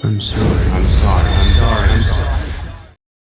I'm sorry. I'm sorry. I'm sorry. I'm sorry.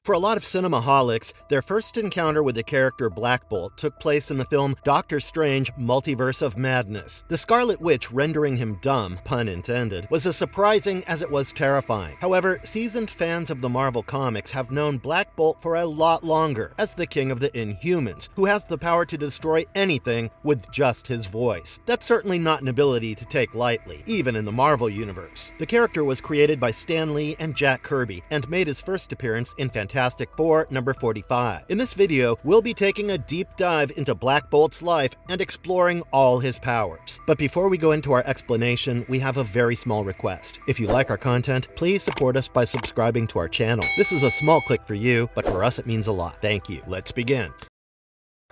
For a lot of cinemaholics, their first encounter with the character Black Bolt took place in the film Doctor Strange Multiverse of Madness. The Scarlet Witch rendering him dumb, pun intended, was as surprising as it was terrifying. However, seasoned fans of the Marvel Comics have known Black Bolt for a lot longer as the king of the Inhumans, who has the power to destroy anything with just his voice. That's certainly not an ability to take lightly, even in the Marvel Universe. The character was created by Stan Lee and Jack Kirby and made his first appearance in Fantastic Four number 45. In this video, we'll be taking a deep dive into Black Bolt's life and exploring all his powers. But before we go into our explanation, we have a very small request. If you like our content, please support us by subscribing to our channel. This is a small click for you, but for us it means a lot. Thank you. Let's begin.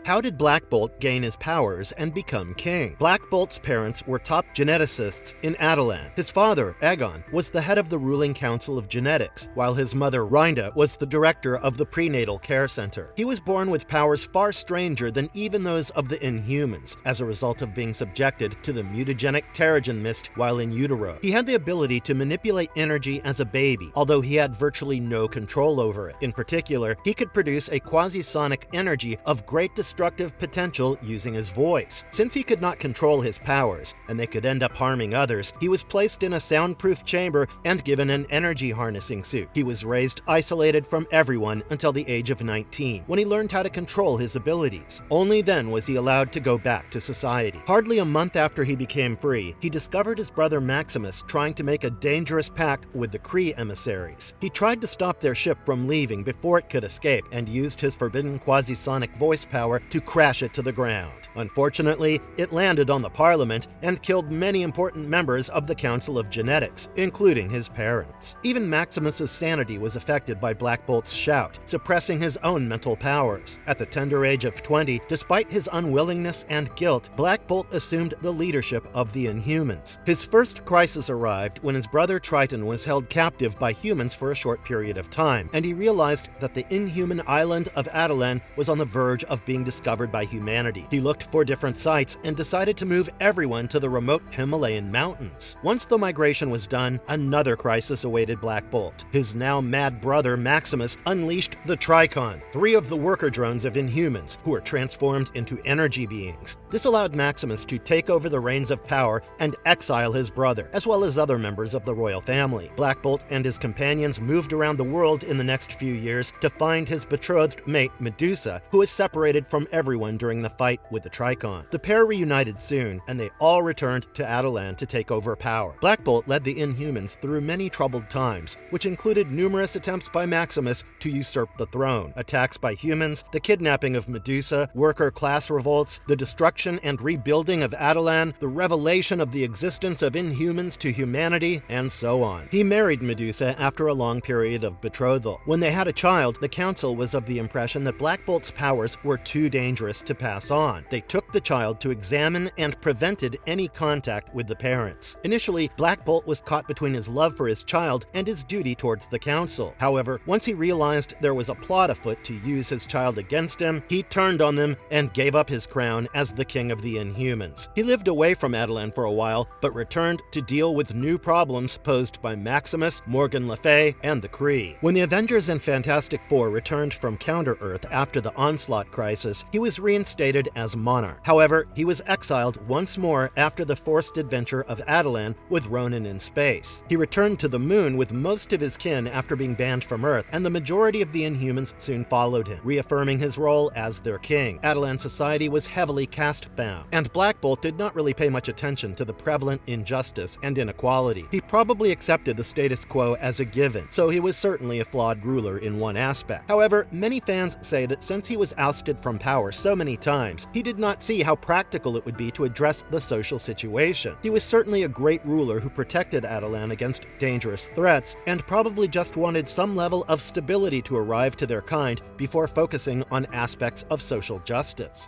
How did Black Bolt gain his powers and become king? Black Bolt's parents were top geneticists in Attilan. His father, Aegon, was the head of the ruling council of genetics, while his mother, Rhinda, was the director of the prenatal care center. He was born with powers far stranger than even those of the Inhumans, as a result of being subjected to the mutagenic Terrigen mist while in utero. He had the ability to manipulate energy as a baby, although he had virtually no control over it. In particular, he could produce a quasi-sonic energy of great destructive potential using his voice. Since he could not control his powers, and they could end up harming others, he was placed in a soundproof chamber and given an energy harnessing suit. He was raised isolated from everyone until the age of 19, when he learned how to control his abilities. Only then was he allowed to go back to society. Hardly a month after he became free, he discovered his brother Maximus trying to make a dangerous pact with the Kree emissaries. He tried to stop their ship from leaving before it could escape and used his forbidden quasi-sonic voice power to crash it to the ground. Unfortunately, it landed on the Parliament and killed many important members of the Council of Genetics, including his parents. Even Maximus's sanity was affected by Black Bolt's shout, suppressing his own mental powers. At the tender age of 20, despite his unwillingness and guilt, Black Bolt assumed the leadership of the Inhumans. His first crisis arrived when his brother Triton was held captive by humans for a short period of time, and he realized that the Inhuman island of Attilan was on the verge of being discovered by humanity. He looked for different sites and decided to move everyone to the remote Himalayan mountains. Once the migration was done, another crisis awaited Black Bolt. His now mad brother Maximus unleashed the Tricon, 3 of the worker drones of Inhumans, who were transformed into energy beings. This allowed Maximus to take over the reins of power and exile his brother, as well as other members of the royal family. Black Bolt and his companions moved around the world in the next few years to find his betrothed mate Medusa, who was separated from everyone during the fight with the Tricon. The pair reunited soon, and they all returned to Attilan to take over power. Black Bolt led the Inhumans through many troubled times, which included numerous attempts by Maximus to usurp the throne, attacks by humans, the kidnapping of Medusa, worker class revolts, the destruction and rebuilding of Attilan, the revelation of the existence of Inhumans to humanity, and so on. He married Medusa after a long period of betrothal. When they had a child, the council was of the impression that Black Bolt's powers were too dangerous to pass on. They took the child to examine and prevented any contact with the parents. Initially, Black Bolt was caught between his love for his child and his duty towards the council. However, once he realized there was a plot afoot to use his child against him, he turned on them and gave up his crown as the king of the Inhumans. He lived away from Attilan for a while, but returned to deal with new problems posed by Maximus, Morgan Le Fay, and the Kree. When the Avengers and Fantastic Four returned from Counter-Earth after the Onslaught crisis, he was reinstated as monarch. However, he was exiled once more after the forced adventure of Attilan with Ronan in space. He returned to the moon with most of his kin after being banned from Earth, and the majority of the Inhumans soon followed him, reaffirming his role as their king. Attilan society was heavily caste-bound, and Black Bolt did not really pay much attention to the prevalent injustice and inequality. He probably accepted the status quo as a given, so he was certainly a flawed ruler in one aspect. However, many fans say that since he was ousted from power so many times, he did not see how practical it would be to address the social situation. He was certainly a great ruler who protected Attilan against dangerous threats, and probably just wanted some level of stability to arrive to their kind before focusing on aspects of social justice.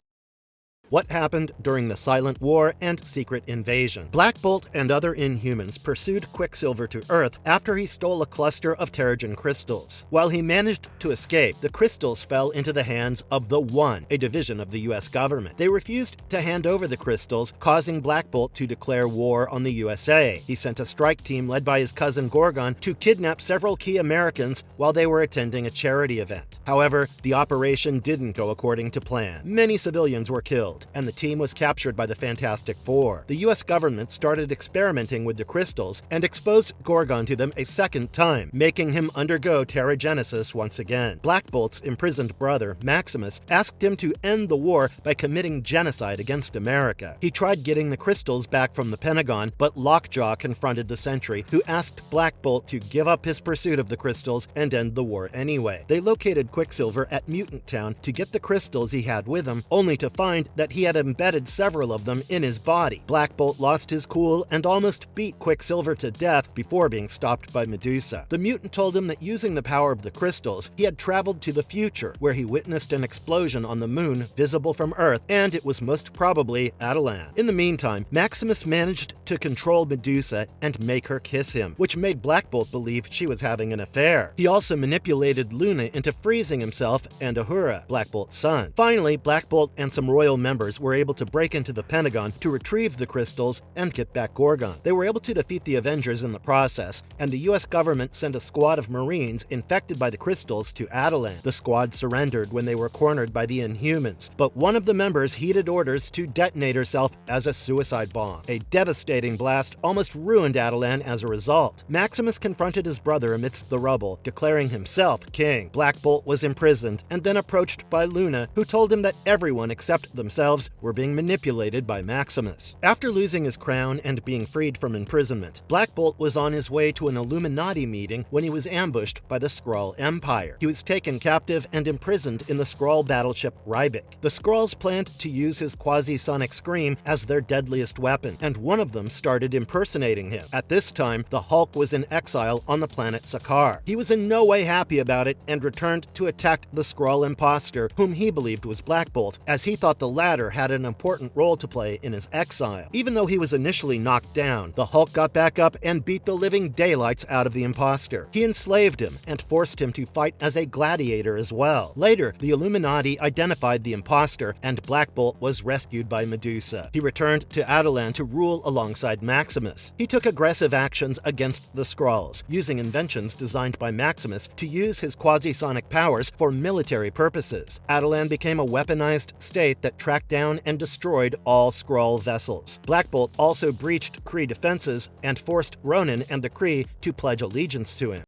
what happened during the Silent War and Secret Invasion. Black Bolt and other Inhumans pursued Quicksilver to Earth after he stole a cluster of Terrigen crystals. While he managed to escape, the crystals fell into the hands of the One, a division of the US government. They refused to hand over the crystals, causing Black Bolt to declare war on the USA. He sent a strike team led by his cousin Gorgon to kidnap several key Americans while they were attending a charity event. However, the operation didn't go according to plan. Many civilians were killed, and the team was captured by the Fantastic Four. The US government started experimenting with the crystals and exposed Gorgon to them a second time, making him undergo Terrigenesis once again. Black Bolt's imprisoned brother, Maximus, asked him to end the war by committing genocide against America. He tried getting the crystals back from the Pentagon, but Lockjaw confronted the Sentry, who asked Black Bolt to give up his pursuit of the crystals and end the war anyway. They located Quicksilver at Mutant Town to get the crystals he had with him, only to find that he had embedded several of them in his body. Black Bolt lost his cool and almost beat Quicksilver to death before being stopped by Medusa. The mutant told him that using the power of the crystals, he had traveled to the future, where he witnessed an explosion on the moon visible from Earth, and it was most probably Attilan. In the meantime, Maximus managed to control Medusa and make her kiss him, which made Black Bolt believe she was having an affair. He also manipulated Luna into freezing himself and Uhura, Black Bolt's son. Finally, Black Bolt and some royal members were able to break into the Pentagon to retrieve the crystals and get back Gorgon. They were able to defeat the Avengers in the process, and the US government sent a squad of Marines infected by the crystals to Attilan. The squad surrendered when they were cornered by the Inhumans, but one of the members heeded orders to detonate herself as a suicide bomb. A devastating blast almost ruined Attilan as a result. Maximus confronted his brother amidst the rubble, declaring himself king. Black Bolt was imprisoned and then approached by Luna, who told him that everyone except themselves were being manipulated by Maximus. After losing his crown and being freed from imprisonment, Black Bolt was on his way to an Illuminati meeting when he was ambushed by the Skrull Empire. He was taken captive and imprisoned in the Skrull battleship Rybik. The Skrulls planned to use his quasi-sonic scream as their deadliest weapon, and one of them started impersonating him. At this time, the Hulk was in exile on the planet Sakaar. He was in no way happy about it and returned to attack the Skrull imposter, whom he believed was Black Bolt, as he thought the latter had an important role to play in his exile. Even though he was initially knocked down, the Hulk got back up and beat the living daylights out of the imposter. He enslaved him and forced him to fight as a gladiator as well. Later, the Illuminati identified the imposter, and Black Bolt was rescued by Medusa. He returned to Attilan to rule alongside Maximus. He took aggressive actions against the Skrulls, using inventions designed by Maximus to use his quasi-sonic powers for military purposes. Attilan became a weaponized state that tracked down and destroyed all Skrull vessels. Black Bolt also breached Kree defenses and forced Ronan and the Kree to pledge allegiance to him.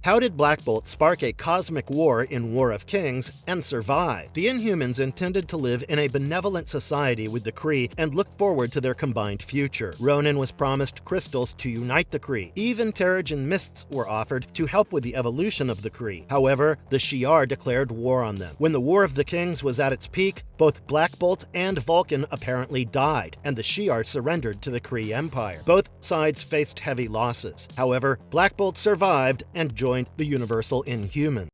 How did Black Bolt spark a cosmic war in War of Kings and survive? The Inhumans intended to live in a benevolent society with the Kree and look forward to their combined future. Ronan was promised crystals to unite the Kree. Even Terrigen mists were offered to help with the evolution of the Kree. However, the Shi'ar declared war on them. When the War of the Kings was at its peak, both Black Bolt and Vulcan apparently died, and the Shi'ar surrendered to the Kree Empire. Both sides faced heavy losses. However, Black Bolt survived and joined the Universal Inhumans.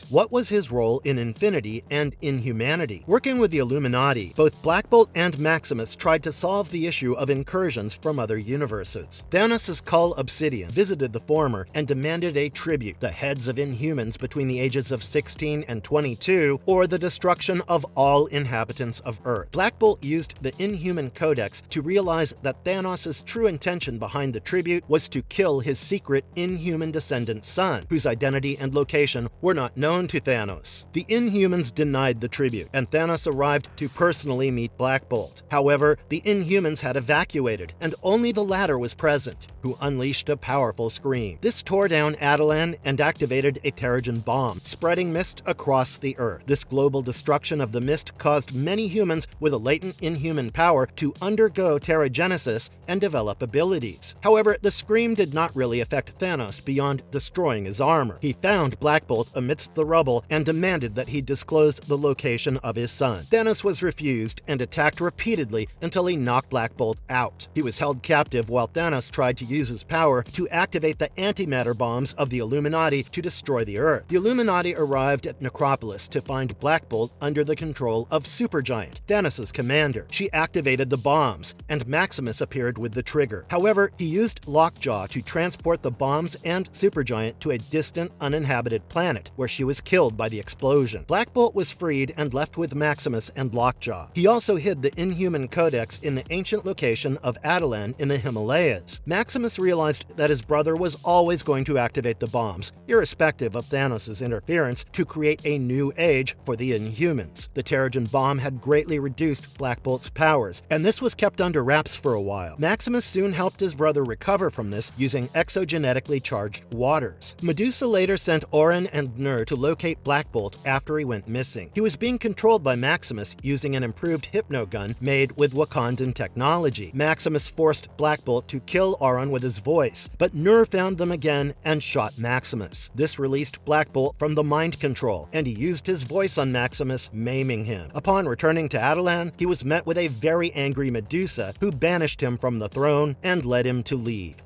What was his role in Infinity and Inhumanity? Working with the Illuminati, both Black Bolt and Maximus tried to solve the issue of incursions from other universes. Thanos' Cull Obsidian visited the former and demanded a tribute, the heads of Inhumans between the ages of 16 and 22, or the destruction of all inhabitants of Earth. Black Bolt used the Inhuman Codex to realize that Thanos' true intention behind the tribute was to kill his secret Inhuman descendant son, whose identity and location were not known to Thanos. The Inhumans denied the tribute, and Thanos arrived to personally meet Black Bolt. However, the Inhumans had evacuated, and only the latter was present, who unleashed a powerful scream. This tore down Attilan and activated a Terrigen bomb, spreading mist across the Earth. This global destruction of the mist caused many humans with a latent inhuman power to undergo Terrigenesis and develop abilities. However, the scream did not really affect Thanos beyond destroying his armor. He found Black Bolt amidst amidst the rubble and demanded that he disclose the location of his son. Thanos was refused and attacked repeatedly until he knocked Black Bolt out. He was held captive while Thanos tried to use his power to activate the antimatter bombs of the Illuminati to destroy the Earth. The Illuminati arrived at Necropolis to find Black Bolt under the control of Supergiant, Thanos' commander. She activated the bombs, and Maximus appeared with the trigger. However, he used Lockjaw to transport the bombs and Supergiant to a distant, uninhabited planet, where she was killed by the explosion. Black Bolt was freed and left with Maximus and Lockjaw. He also hid the Inhuman Codex in the ancient location of Attilan in the Himalayas. Maximus realized that his brother was always going to activate the bombs, irrespective of Thanos' interference, to create a new age for the Inhumans. The Terrigen bomb had greatly reduced Black Bolt's powers, and this was kept under wraps for a while. Maximus soon helped his brother recover from this using exogenetically charged waters. Medusa later sent Orin and Nur to locate Black Bolt after he went missing. He was being controlled by Maximus using an improved hypnogun made with Wakandan technology. Maximus forced Black Bolt to kill Orin with his voice, but Nur found them again and shot Maximus. This released Black Bolt from the mind control, and he used his voice on Maximus, maiming him. Upon returning to Attilan, he was met with a very angry Medusa, who banished him from the throne and led him to leave.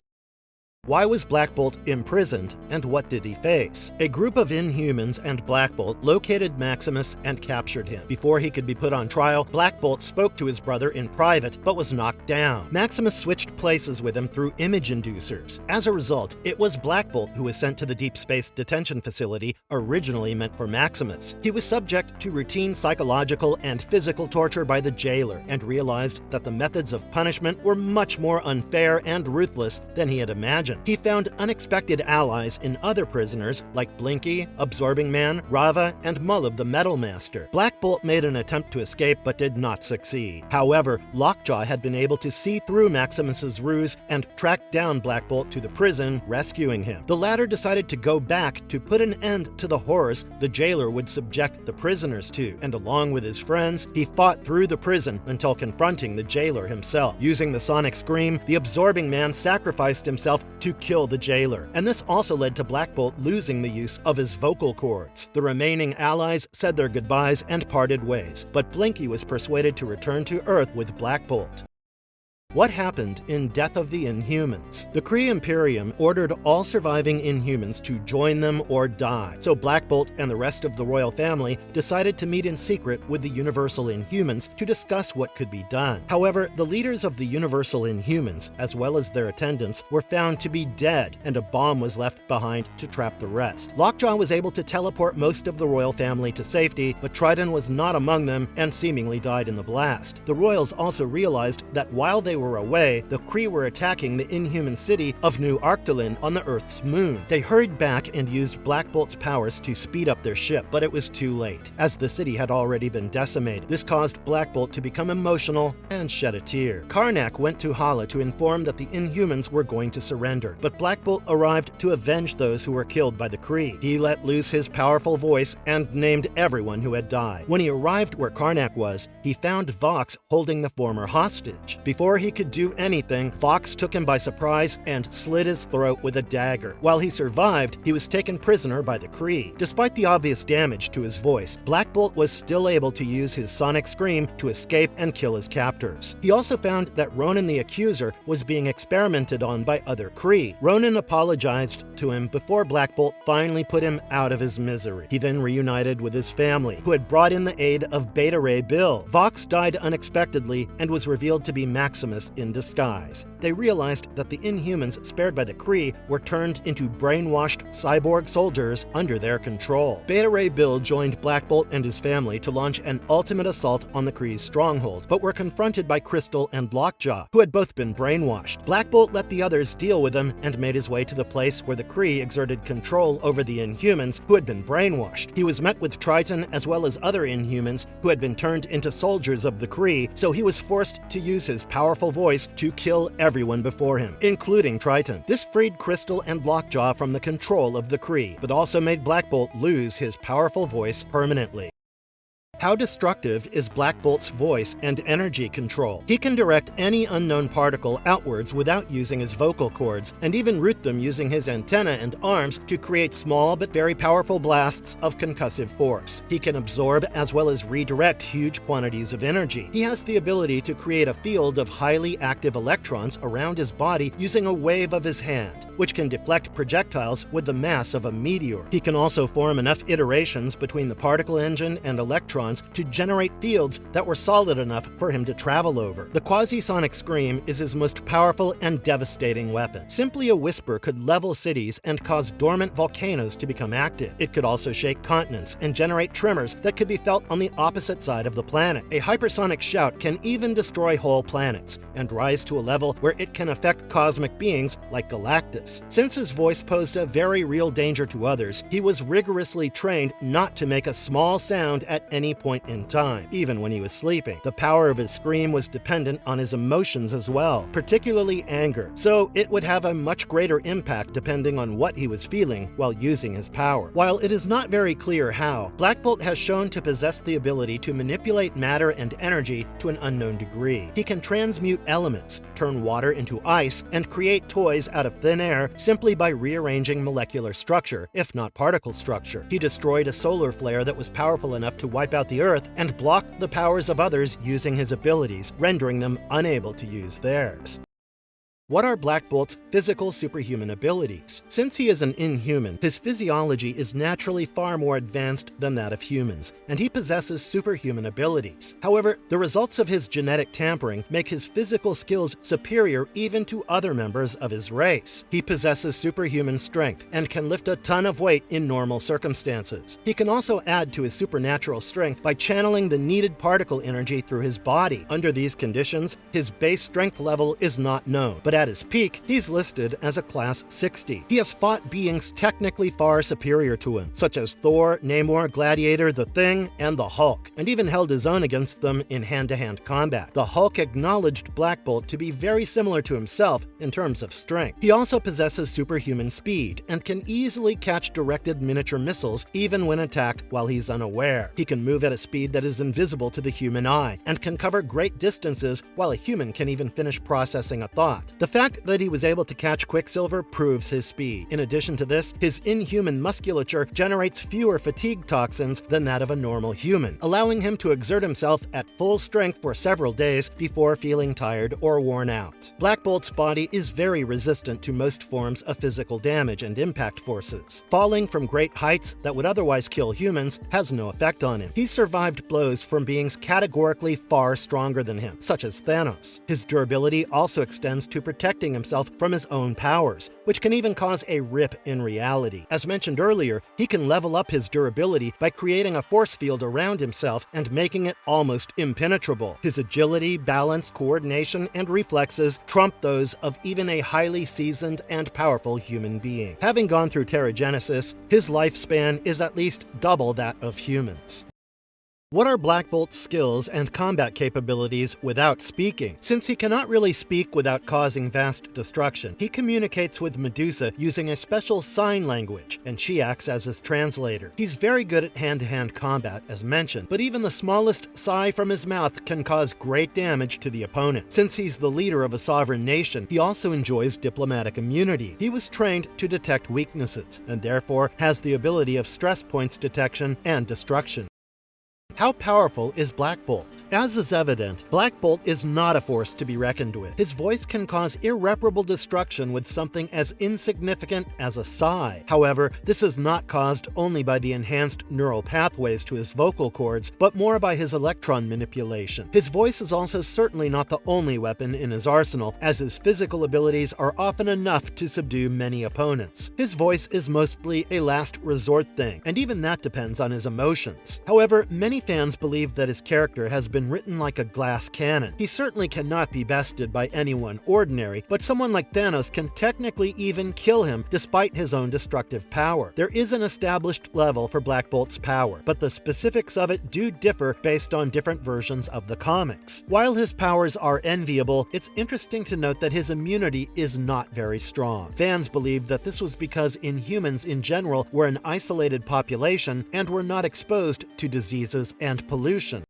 Why was Black Bolt imprisoned, and what did he face? A group of Inhumans and Black Bolt located Maximus and captured him. Before he could be put on trial, Black Bolt spoke to his brother in private, but was knocked down. Maximus switched places with him through image inducers. As a result, it was Black Bolt who was sent to the Deep Space Detention Facility, originally meant for Maximus. He was subject to routine psychological and physical torture by the jailer, and realized that the methods of punishment were much more unfair and ruthless than he had imagined. He found unexpected allies in other prisoners like Blinky, Absorbing Man, Rava, and Mullub the Metal Master. Black Bolt made an attempt to escape but did not succeed. However, Lockjaw had been able to see through Maximus's ruse and tracked down Black Bolt to the prison, rescuing him. The latter decided to go back to put an end to the horrors the jailer would subject the prisoners to, and along with his friends, he fought through the prison until confronting the jailer himself. Using the sonic scream, the Absorbing Man sacrificed himself to kill the jailer, and this also led to Black Bolt losing the use of his vocal cords. The remaining allies said their goodbyes and parted ways, but Blinky was persuaded to return to Earth with Black Bolt. What happened in Death of the Inhumans? The Kree Imperium ordered all surviving Inhumans to join them or die, so Black Bolt and the rest of the royal family decided to meet in secret with the Universal Inhumans to discuss what could be done. However, the leaders of the Universal Inhumans, as well as their attendants, were found to be dead, and a bomb was left behind to trap the rest. Lockjaw was able to teleport most of the royal family to safety, but Triton was not among them and seemingly died in the blast. The royals also realized that while they were away, the Kree were attacking the Inhuman city of New Arctulin on the Earth's moon. They hurried back and used Black Bolt's powers to speed up their ship, but it was too late, as the city had already been decimated. This caused Black Bolt to become emotional and shed a tear. Karnak went to Hala to inform that the Inhumans were going to surrender, but Black Bolt arrived to avenge those who were killed by the Kree. He let loose his powerful voice and named everyone who had died. When he arrived where Karnak was, he found Vox holding the former hostage. Before he could do anything, Vox took him by surprise and slit his throat with a dagger. While he survived, he was taken prisoner by the Kree. Despite the obvious damage to his voice, Black Bolt was still able to use his sonic scream to escape and kill his captors. He also found that Ronan the Accuser was being experimented on by other Kree. Ronan apologized to him before Black Bolt finally put him out of his misery. He then reunited with his family, who had brought in the aid of Beta Ray Bill. Vox died unexpectedly and was revealed to be Maximus in disguise. They realized that the Inhumans spared by the Kree were turned into brainwashed cyborg soldiers under their control. Beta Ray Bill joined Black Bolt and his family to launch an ultimate assault on the Kree's stronghold, but were confronted by Crystal and Lockjaw, who had both been brainwashed. Black Bolt let the others deal with them and made his way to the place where the Kree exerted control over the Inhumans who had been brainwashed. He was met with Triton as well as other Inhumans who had been turned into soldiers of the Kree, so he was forced to use his powerful voice to kill everyone before him, including Triton. This freed Crystal and Lockjaw from the control of the Kree, but also made Black Bolt lose his powerful voice permanently. How destructive is Black Bolt's voice and energy control? He can direct any unknown particle outwards without using his vocal cords, and even route them using his antenna and arms to create small but very powerful blasts of concussive force. He can absorb as well as redirect huge quantities of energy. He has the ability to create a field of highly active electrons around his body using a wave of his hand, which can deflect projectiles with the mass of a meteor. He can also form enough iterations between the particle engine and electrons to generate fields that were solid enough for him to travel over. The quasi-sonic scream is his most powerful and devastating weapon. Simply a whisper could level cities and cause dormant volcanoes to become active. It could also shake continents and generate tremors that could be felt on the opposite side of the planet. A hypersonic shout can even destroy whole planets and rise to a level where it can affect cosmic beings like Galactus. Since his voice posed a very real danger to others, he was rigorously trained not to make a small sound at any point in time, even when he was sleeping. The power of his scream was dependent on his emotions as well, particularly anger, so it would have a much greater impact depending on what he was feeling while using his power. While it is not very clear how, Black Bolt has shown to possess the ability to manipulate matter and energy to an unknown degree. He can transmute elements, turn water into ice, and create toys out of thin air simply by rearranging molecular structure, if not particle structure. He destroyed a solar flare that was powerful enough to wipe out the Earth and blocked the powers of others using his abilities, rendering them unable to use theirs. What are Black Bolt's physical superhuman abilities? Since he is an inhuman, his physiology is naturally far more advanced than that of humans, and he possesses superhuman abilities. However, the results of his genetic tampering make his physical skills superior even to other members of his race. He possesses superhuman strength and can lift a ton of weight in normal circumstances. He can also add to his supernatural strength by channeling the needed particle energy through his body. Under these conditions, his base strength level is not known, but at his peak, he's listed as a Class 60. He has fought beings technically far superior to him, such as Thor, Namor, Gladiator, the Thing, and the Hulk, and even held his own against them in hand-to-hand combat. The Hulk acknowledged Black Bolt to be very similar to himself in terms of strength. He also possesses superhuman speed and can easily catch directed miniature missiles even when attacked while he's unaware. He can move at a speed that is invisible to the human eye and can cover great distances while a human can even finish processing a thought. The fact that he was able to catch Quicksilver proves his speed. In addition to this, his inhuman musculature generates fewer fatigue toxins than that of a normal human, allowing him to exert himself at full strength for several days before feeling tired or worn out. Black Bolt's body is very resistant to most forms of physical damage and impact forces. Falling from great heights that would otherwise kill humans has no effect on him. He survived blows from beings categorically far stronger than him, such as Thanos. His durability also extends to protecting himself from his own powers, which can even cause a rip in reality. As mentioned earlier, he can level up his durability by creating a force field around himself and making it almost impenetrable. His agility, balance, coordination, and reflexes trump those of even a highly seasoned and powerful human being. Having gone through Terrigenesis, his lifespan is at least double that of humans. What are Black Bolt's skills and combat capabilities without speaking? Since he cannot really speak without causing vast destruction, he communicates with Medusa using a special sign language, and she acts as his translator. He's very good at hand-to-hand combat, as mentioned, but even the smallest sigh from his mouth can cause great damage to the opponent. Since he's the leader of a sovereign nation, he also enjoys diplomatic immunity. He was trained to detect weaknesses, and therefore has the ability of stress points detection and destruction. How powerful is Black Bolt? As is evident, Black Bolt is not a force to be reckoned with. His voice can cause irreparable destruction with something as insignificant as a sigh. However, this is not caused only by the enhanced neural pathways to his vocal cords, but more by his electron manipulation. His voice is also certainly not the only weapon in his arsenal, as his physical abilities are often enough to subdue many opponents. His voice is mostly a last resort thing, and even that depends on his emotions. However, many fans believe that his character has been written like a glass cannon. He certainly cannot be bested by anyone ordinary, but someone like Thanos can technically even kill him despite his own destructive power. There is an established level for Black Bolt's power, but the specifics of it do differ based on different versions of the comics. While his powers are enviable, it's interesting to note that his immunity is not very strong. Fans believe that this was because Inhumans in general were an isolated population and were not exposed to diseases and pollution.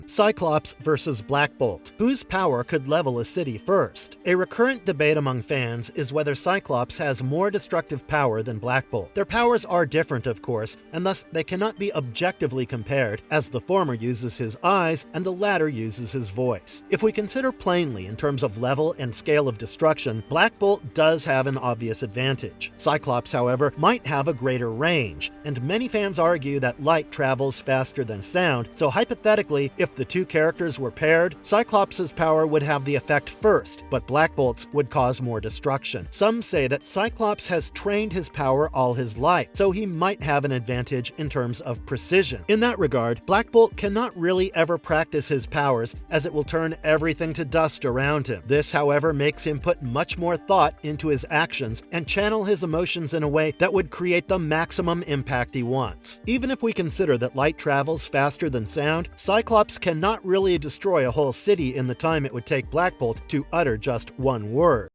Cyclops versus Black Bolt. Whose power could level a city first? A recurrent debate among fans is whether Cyclops has more destructive power than Black Bolt. Their powers are different, of course, and thus they cannot be objectively compared, as the former uses his eyes and the latter uses his voice. If we consider plainly in terms of level and scale of destruction, Black Bolt does have an obvious advantage. Cyclops, however, might have a greater range, and many fans argue that light travels faster than sound, so hypothetically, if the two characters were paired, Cyclops' power would have the effect first, but Black Bolt's would cause more destruction. Some say that Cyclops has trained his power all his life, so he might have an advantage in terms of precision. In that regard, Black Bolt cannot really ever practice his powers, as it will turn everything to dust around him. This, however, makes him put much more thought into his actions and channel his emotions in a way that would create the maximum impact he wants. Even if we consider that light travels faster than sound, Cyclops cannot really destroy a whole city in the time it would take Black Bolt to utter just one word.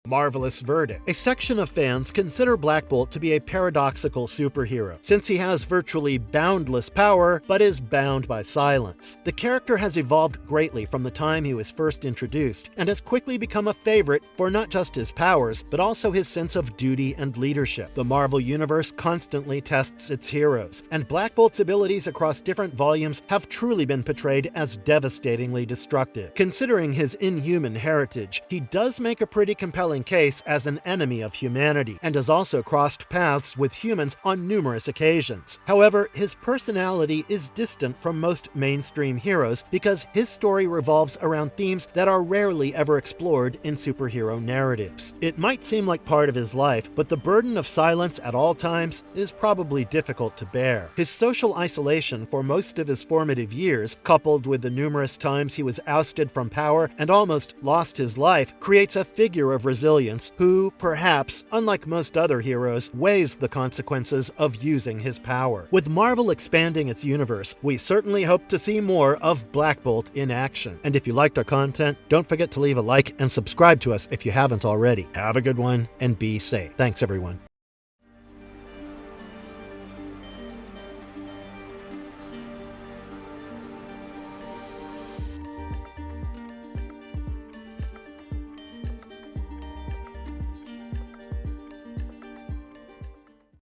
Marvelous verdict. A section of fans consider Black Bolt to be a paradoxical superhero, since he has virtually boundless power, but is bound by silence. The character has evolved greatly from the time he was first introduced, and has quickly become a favorite for not just his powers, but also his sense of duty and leadership. The Marvel Universe constantly tests its heroes, and Black Bolt's abilities across different volumes have truly been portrayed as devastatingly destructive. Considering his inhuman heritage, he does make a pretty compelling case as an enemy of humanity, and has also crossed paths with humans on numerous occasions. However, his personality is distant from most mainstream heroes because his story revolves around themes that are rarely ever explored in superhero narratives. It might seem like part of his life, but the burden of silence at all times is probably difficult to bear. His social isolation for most of his formative years, coupled with the numerous times he was ousted from power and almost lost his life, creates a figure of resilience who, perhaps, unlike most other heroes, weighs the consequences of using his power. With Marvel expanding its universe, we certainly hope to see more of Black Bolt in action. And if you liked our content, don't forget to leave a like and subscribe to us if you haven't already. Have a good one and be safe. Thanks, everyone.